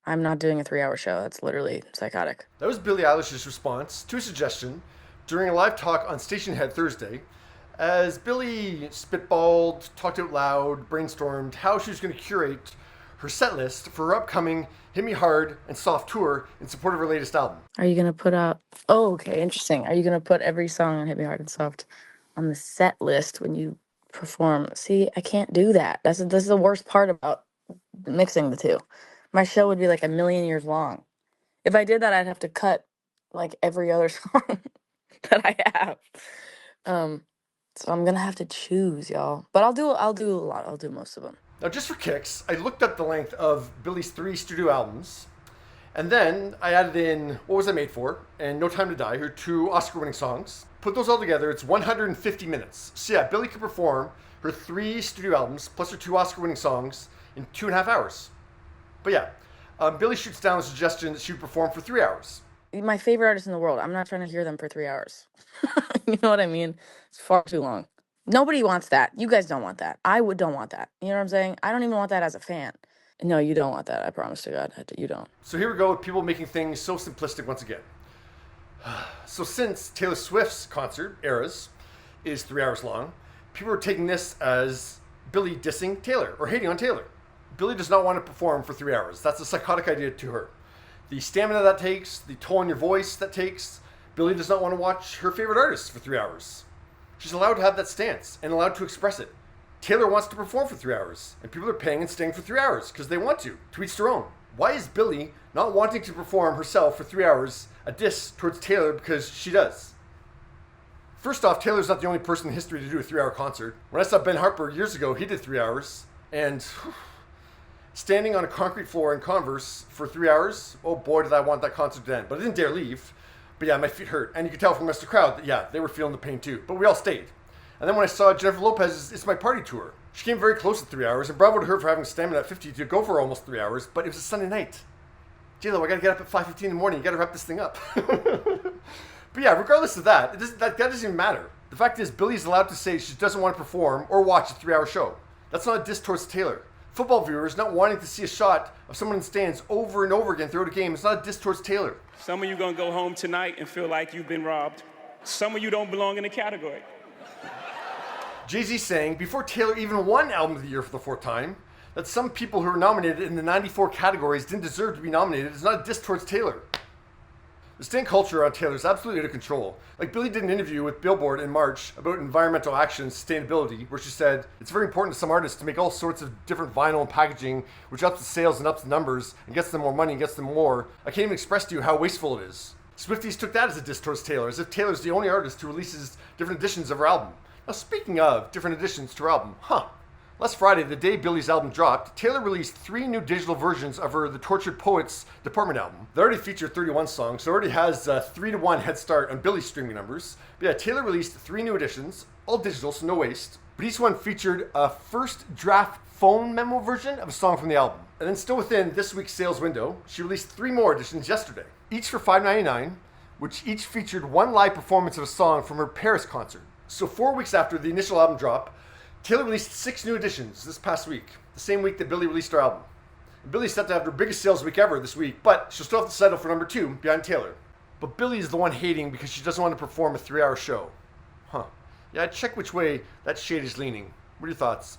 I'm not doing a 3-hour show. That's literally psychotic. That was Billie Eilish's response to a suggestion during a live talk on Stationhead Thursday, as Billie spitballed, talked out loud, brainstormed how she was going to curate her set list for her upcoming Hit Me Hard and Soft tour in support of her latest album. Are you going to put out... Oh, okay, interesting. Are you going to put every song on Hit Me Hard and Soft on the set list when you perform? See, I can't do that. This is the worst part about mixing the two. My show would be like a million years long. If I did that, I'd have to cut like every other song that I have. So I'm gonna have to choose, y'all. But I'll do a lot. I'll do most of them. Now, just for kicks, I looked up the length of Billie's 3 studio albums, and then I added in What Was I Made For and No Time to Die, her 2 Oscar-winning songs. Put those all together, it's 150 minutes. So yeah, Billie could perform her 3 studio albums plus her 2 Oscar-winning songs in 2.5 hours. But yeah, Billie shoots down the suggestion that she would perform for 3 hours. My favorite artist in the world. I'm not trying to hear them for 3 hours. You know what I mean? It's far too long. Nobody wants that. You guys don't want that. Don't want that. You know what I'm saying? I don't even want that as a fan. No, you don't want that. I promise to God, you don't. So here we go with people making things so simplistic once again. So since Taylor Swift's concert, Eras, is 3 hours long, people are taking this as Billie dissing Taylor or hating on Taylor. Billie does not want to perform for 3 hours. That's a psychotic idea to her. The stamina that takes, the toll on your voice that takes, Billie does not want to watch her favorite artist for 3 hours. She's allowed to have that stance and allowed to express it. Taylor wants to perform for 3 hours, and people are paying and staying for 3 hours because they want to each their own. Why is Billie not wanting to perform herself for 3 hours a diss towards Taylor because she does? First off, Taylor's not the only person in history to do a 3-hour concert. When I saw Ben Harper years ago, he did 3 hours, and standing on a concrete floor in Converse for 3 hours, oh boy did I want that concert to end. But I didn't dare leave. But yeah, my feet hurt. And you could tell from the rest of the crowd that yeah, they were feeling the pain too. But we all stayed. And then when I saw Jennifer Lopez's It's My Party tour, she came very close to 3 hours, and bravo to her for having stamina at 50 to go for almost 3 hours, but it was a Sunday night. J-Lo, I gotta get up at 5:15 in the morning, you gotta wrap this thing up. But yeah, regardless of that, that doesn't even matter. The fact is, Billie's allowed to say she doesn't want to perform or watch a 3-hour show. That's not a diss towards Taylor. Football viewers not wanting to see a shot of someone in stands over and over again throughout a game is not a diss towards Taylor. Some of you gonna go home tonight and feel like you've been robbed. Some of you don't belong in the category. Jay-Z saying, before Taylor even won Album of the Year for the 4th time, that some people who were nominated in the 94 categories didn't deserve to be nominated is not a diss towards Taylor. The stan culture on Taylor is absolutely out of control. Like Billie did an interview with Billboard in March about environmental action and sustainability, where she said, it's very important to some artists to make all sorts of different vinyl and packaging, which ups the sales and ups the numbers, and gets them more money and gets them more. I can't even express to you how wasteful it is. Swifties took that as a diss towards Taylor, as if Taylor's the only artist who releases different editions of her album. Now speaking of different editions to her album, last Friday, the day Billie's album dropped, Taylor released 3 new digital versions of her The Tortured Poets Department album. They already featured 31 songs, so it already has a 3-to-1 head start on Billie's streaming numbers. But yeah, Taylor released 3 new editions, all digital, so no waste. But each one featured a first draft phone memo version of a song from the album. And then still within this week's sales window, she released 3 more editions yesterday, each for $5.99, which each featured 1 live performance of a song from her Paris concert. So 4 weeks after the initial album drop, Taylor released 6 new editions this past week, the same week that Billie released her album. And Billie's set to have her biggest sales week ever this week, but she'll still have to settle for number 2 behind Taylor. But Billie is the one hating because she doesn't want to perform a 3-hour show. Yeah, check which way that shade is leaning. What are your thoughts?